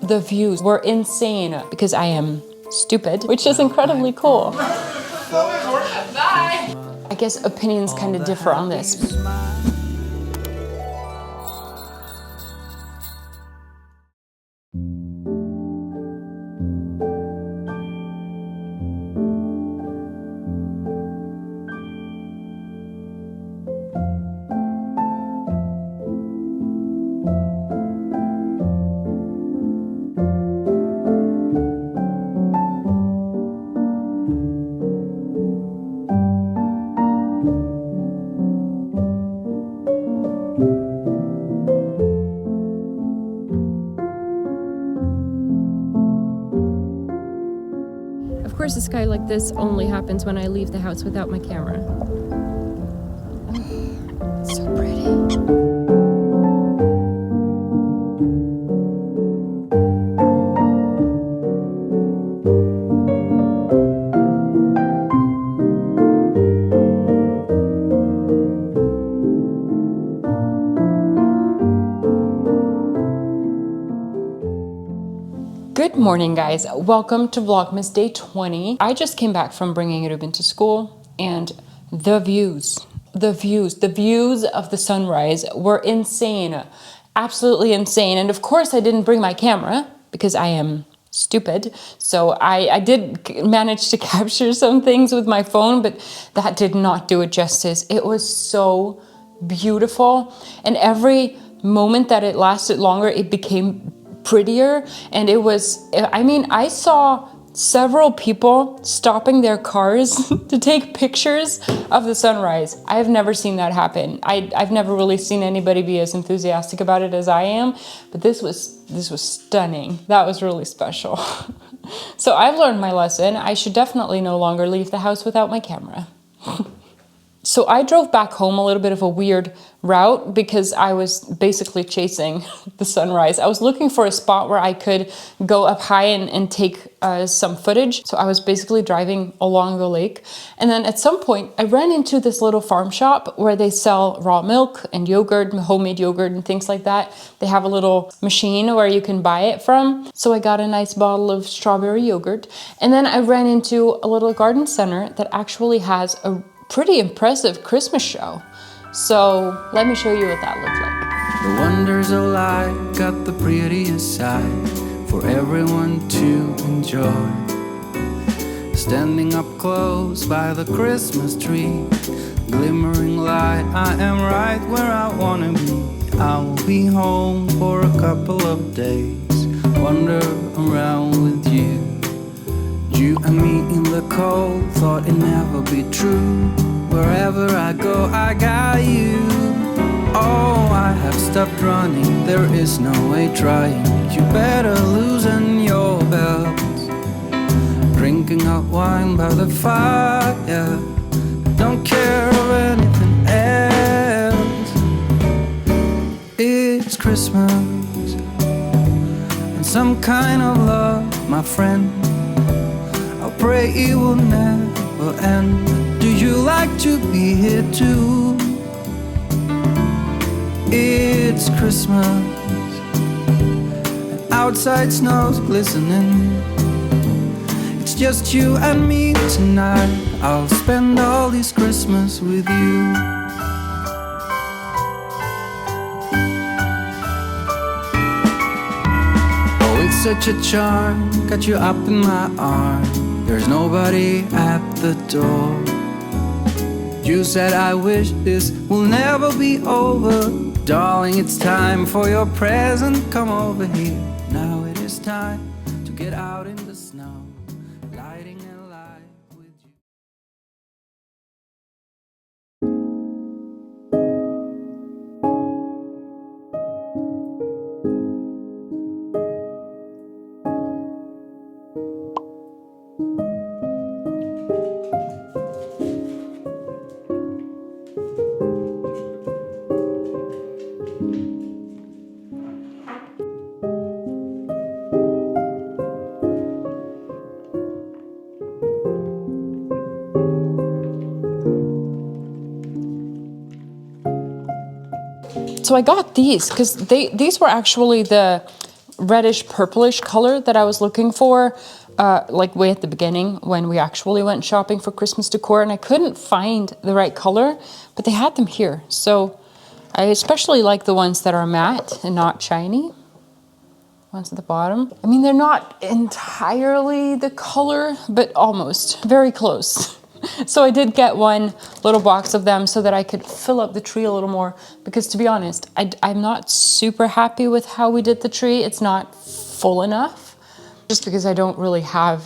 The views were insane because I am stupid, which is incredibly cool. Bye. I guess opinions kind of differ on this. Of course, a sky like this only happens when I leave the house without my camera. It's so pretty. Good morning, guys. Welcome to Vlogmas day 20. I just came back from bringing Ruben to school, and the views of the sunrise were insane. Absolutely insane. And of course, I didn't bring my camera because I am stupid. So I did manage to capture some things with my phone, but that did not do it justice. It was so beautiful. And every moment that it lasted longer, it became prettier. And it was, I mean, I saw several people stopping their cars to take pictures of the sunrise. I have never seen that happen. I've never really seen anybody be as enthusiastic about it as I am, but this was stunning. That was really special. So I've learned my lesson. I should definitely no longer leave the house without my camera. So I drove back home a little bit of a weird route because I was basically chasing the sunrise. I was looking for a spot where I could go up high and take some footage. So I was basically driving along the lake. And then at some point I ran into this little farm shop where they sell raw milk and yogurt, homemade yogurt and things like that. They have a little machine where you can buy it from. So I got a nice bottle of strawberry yogurt. And then I ran into a little garden center that actually has a pretty impressive Christmas show. So let me show you what that looked like. The wonders of life got the prettiest side for everyone to enjoy. Standing up close by the Christmas tree, glimmering light, I am right where I wanna be. I will be home for a couple of days, wander around with you. You and me in the cold, thought it'd never be true. Wherever I go, I got you. Oh, I have stopped running, there is no way trying. You better loosen your belt. Drinking hot wine by the fire, don't care of anything else. It's Christmas, and some kind of love, my friend. Pray it will never end. Do you like to be here too? It's Christmas, and outside snow's glistening. It's just you and me tonight. I'll spend all this Christmas with you. Oh, it's such a charm, got you up in my arms. There's nobody at the door. You said I wish this will never be over. Darling, it's time for your present. Come over here. Now it is time to get out in the snow, lighting a light with you. So I got these because these were actually the reddish purplish color that I was looking for, like way at the beginning when we actually went shopping for Christmas decor, and I couldn't find the right color, but they had them here. So I especially like the ones that are matte and not shiny. Ones at the bottom. I mean, they're not entirely the color, but almost, very close. So I did get one little box of them so that I could fill up the tree a little more, because to be honest, I'm not super happy with how we did the tree. It's not full enough, just because I don't really have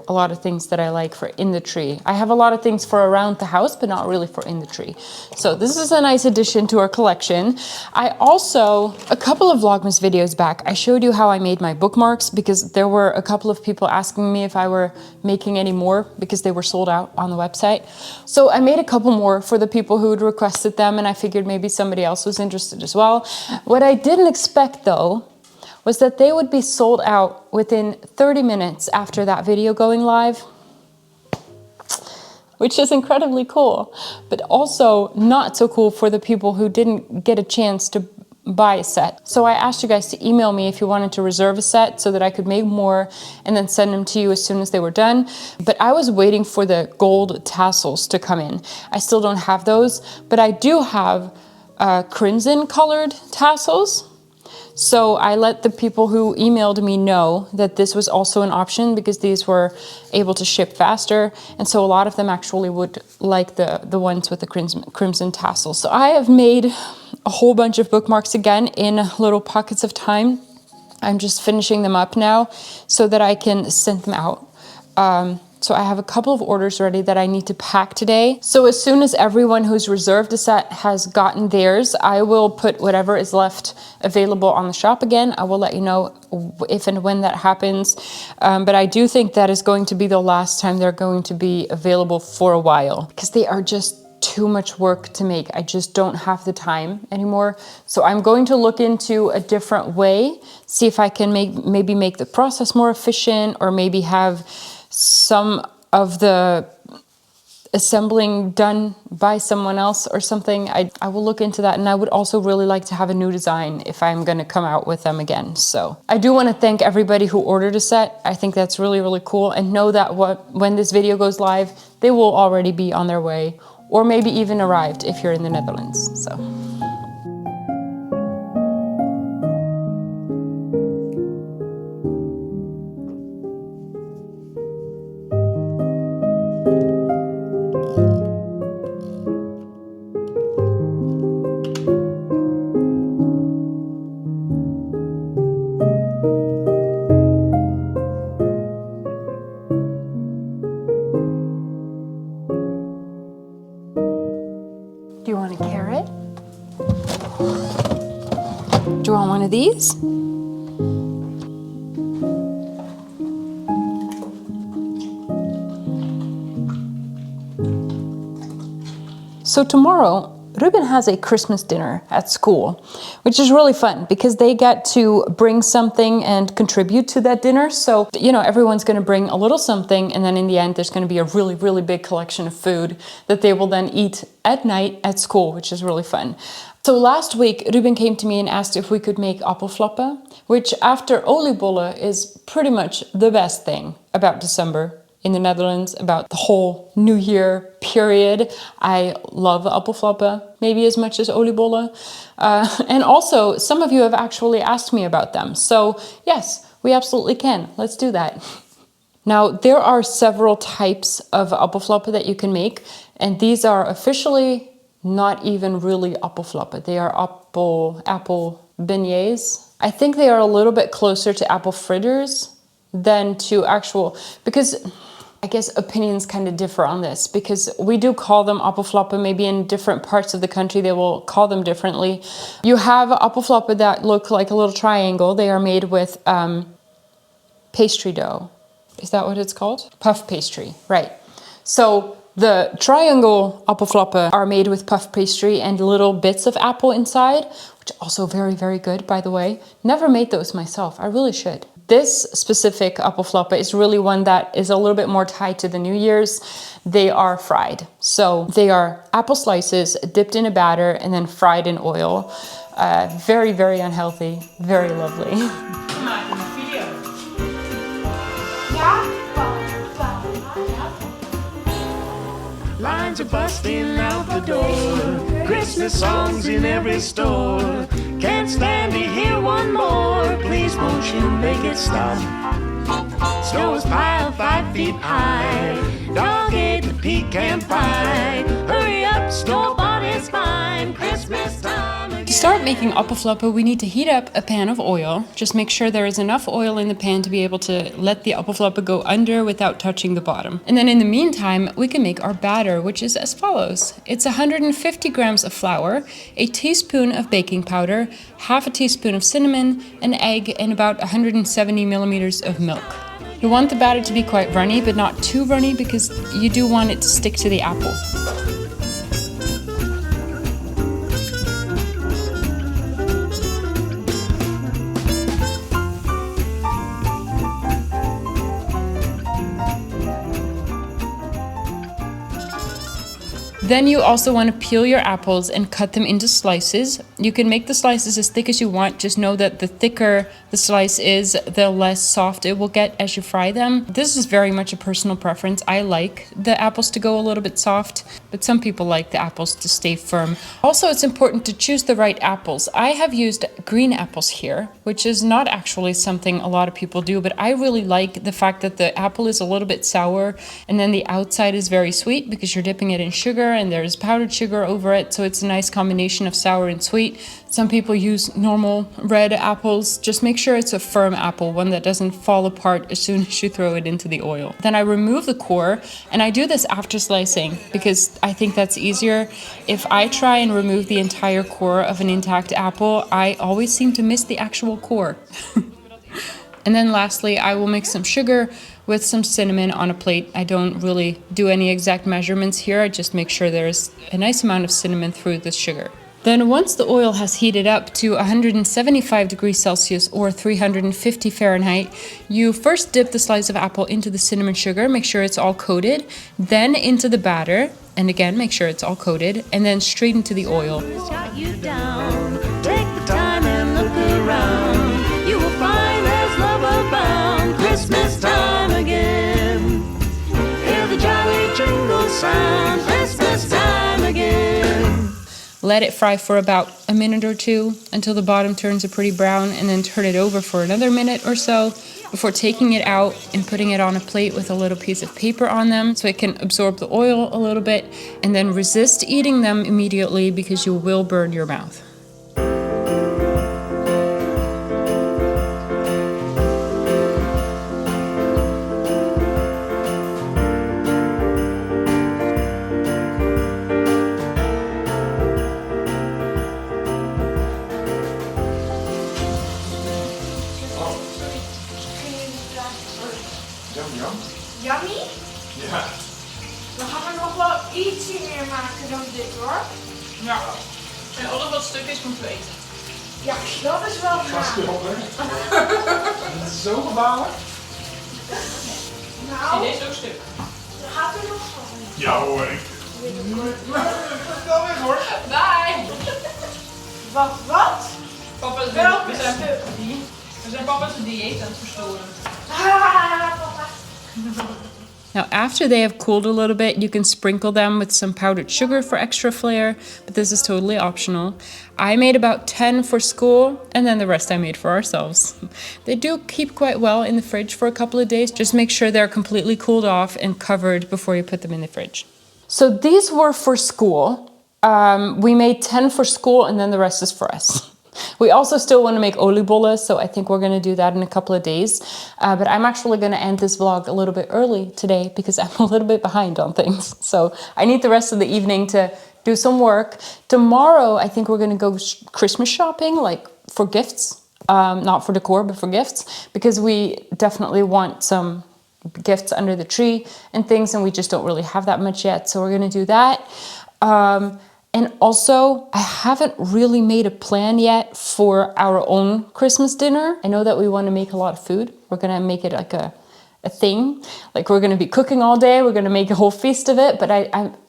a lot of things that I like for in the tree. I have a lot of things for around the house, but not really for in the tree. So this is a nice addition to our collection. I also, a couple of Vlogmas videos back, I showed you how I made my bookmarks, because there were a couple of people asking me if I were making any more because they were sold out on the website. So I made a couple more for the people who had requested them, and I figured maybe somebody else was interested as well. What I didn't expect though was that they would be sold out within 30 minutes after that video going live, which is incredibly cool, but also not so cool for the people who didn't get a chance to buy a set. So I asked you guys to email me if you wanted to reserve a set so that I could make more and then send them to you as soon as they were done. But I was waiting for the gold tassels to come in. I still don't have those, but I do have crimson colored tassels. So I let the people who emailed me know that this was also an option, because these were able to ship faster. And so a lot of them actually would like the ones with the crimson tassels. So I have made a whole bunch of bookmarks again in little pockets of time. I'm just finishing them up now so that I can send them out. So I have a couple of orders ready that I need to pack today. So as soon as everyone who's reserved a set has gotten theirs, I will put whatever is left available on the shop again. I will let you know if and when that happens. But I do think that is going to be the last time they're going to be available for a while, because they are just too much work to make. I just don't have the time anymore. So I'm going to look into a different way, see if I can maybe make the process more efficient, or maybe have some of the assembling done by someone else or something. I will look into that, and I would also really like to have a new design if I'm going to come out with them again. So I do want to thank everybody who ordered a set. I think that's really, really cool, and know that when this video goes live, they will already be on their way, or maybe even arrived if you're in the Netherlands. So. Do you want a carrot? Do you want one of these? So tomorrow, Ruben has a Christmas dinner at school, which is really fun because they get to bring something and contribute to that dinner. So, you know, everyone's going to bring a little something, and then in the end, there's going to be a really, really big collection of food that they will then eat at night at school, which is really fun. So last week, Ruben came to me and asked if we could make appelflappen, which after oliebollen is pretty much the best thing about December in the Netherlands, about the whole New Year period. I love appelflappen, maybe as much as oliebollen. And also, some of you have actually asked me about them. So yes, we absolutely can. Let's do that. Now, there are several types of appelflappen that you can make, and these are officially not even really appelflappen. They are apple beignets. I think they are a little bit closer to apple fritters than to actual, because I guess opinions kind of differ on this, because we do call them appelflappen. Maybe in different parts of the country they will call them differently. You have appelflappen that look like a little triangle. They are made with pastry dough. Is that what it's called? Puff pastry, right. So the triangle appelflappen are made with puff pastry and little bits of apple inside, which are also very, very good, by the way. Never made those myself. I really should. This specific appelflappen is really one that is a little bit more tied to the New Year's. They are fried. So they are apple slices dipped in a batter and then fried in oil. Very, very unhealthy. Very lovely. Lines are busting out the door. Christmas songs in every store. Can't stand to hear one more. Please won't you make it stop? Snow is piled 5 feet high. Dog ate the pecan pie. Hurry up, store-bought is fine. Christmas time again. To start making appelflappen, we need to heat up a pan of oil. Just make sure there is enough oil in the pan to be able to let the appelflappen go under without touching the bottom. And then in the meantime, we can make our batter, which is as follows. It's 150 grams of flour, a teaspoon of baking powder, half a teaspoon of cinnamon, an egg, and about 170 milliliters of milk. You want the batter to be quite runny, but not too runny because you do want it to stick to the apple. Then you also want to peel your apples and cut them into slices. You can make the slices as thick as you want. Just know that the thicker the slice is, the less soft it will get as you fry them. This is very much a personal preference. I like the apples to go a little bit soft, but some people like the apples to stay firm. Also, it's important to choose the right apples. I have used green apples here, which is not actually something a lot of people do, but I really like the fact that the apple is a little bit sour and then the outside is very sweet because you're dipping it in sugar and there's powdered sugar over it, so it's a nice combination of sour and sweet. Some people use normal red apples. Just make sure it's a firm apple, one that doesn't fall apart as soon as you throw it into the oil. Then I remove the core, and I do this after slicing because I think that's easier. If I try and remove the entire core of an intact apple, I always seem to miss the actual core. And then lastly, I will mix some sugar with some cinnamon on a plate. I don't really do any exact measurements here. I just make sure there's a nice amount of cinnamon through the sugar. Then once the oil has heated up to 175 degrees Celsius or 350 Fahrenheit, you first dip the slice of apple into the cinnamon sugar, make sure it's all coated, then into the batter, and again, make sure it's all coated, and then straight into the oil. Shut you down. Take the time and look around. You will find there's love abound. Christmas time again. Hear the jolly jingle sound. Christmas time again. Let it fry for about a minute or two until the bottom turns a pretty brown, and then turn it over for another minute or so before taking it out and putting it on a plate with a little piece of paper on them so it can absorb the oil a little bit, and then resist eating them immediately because you will burn your mouth. Yummy? Ja. Dan gaan we nog wel ietsje meer maken dan dit hoor. Ja, en alles wat stuk is moet weten. Ja, dat is wel gaaf. Het is zo gevaarlijk. Nou, Dit is ook stuk. dan gaat er nog van. Ja hoor, ik. Wel weg hoor. Bye! Wat? Papa's Welke we zijn, stuk? we zijn papa's dieet aan het verstoren. Papa. Now, after they have cooled a little bit, you can sprinkle them with some powdered sugar for extra flair, but this is totally optional. I made about 10 for school, and then the rest I made for ourselves. They do keep quite well in the fridge for a couple of days. Just make sure they're completely cooled off and covered before you put them in the fridge. So these were for school. We made 10 for school, and then the rest is for us. We also still want to make oliebollen, so I think we're going to do that in a couple of days. But I'm actually going to end this vlog a little bit early today because I'm a little bit behind on things. So I need the rest of the evening to do some work. Tomorrow, I think we're going to go Christmas shopping, like for gifts. Not for decor, but for gifts. Because we definitely want some gifts under the tree and things, and we just don't really have that much yet. So we're going to do that. And also, I haven't really made a plan yet for our own Christmas dinner. I know that we want to make a lot of food. We're gonna make it like a thing. Like we're gonna be cooking all day. We're gonna make a whole feast of it, but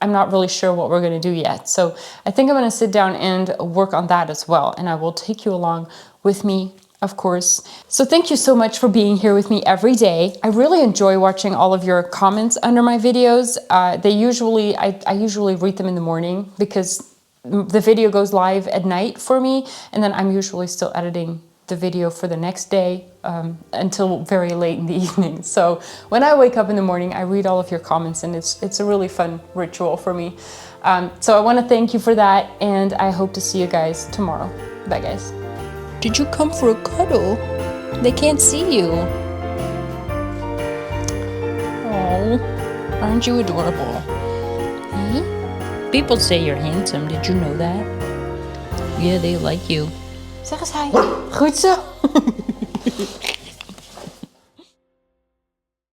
I'm not really sure what we're gonna do yet. So I think I'm gonna sit down and work on that as well. And I will take you along with me, of course. So thank you so much for being here with me every day. I really enjoy watching all of your comments under my videos. I usually read them in the morning because the video goes live at night for me, and then I'm usually still editing the video for the next day until very late in the evening. So when I wake up in the morning, I read all of your comments, and it's a really fun ritual for me. So I want to thank you for that, and I hope to see you guys tomorrow. Bye, guys. Did you come for a cuddle? They can't see you. Oh, aren't you adorable? Eh? People say you're handsome. Did you know that? Yeah, they like you. Zeg eens hi. Goed zo.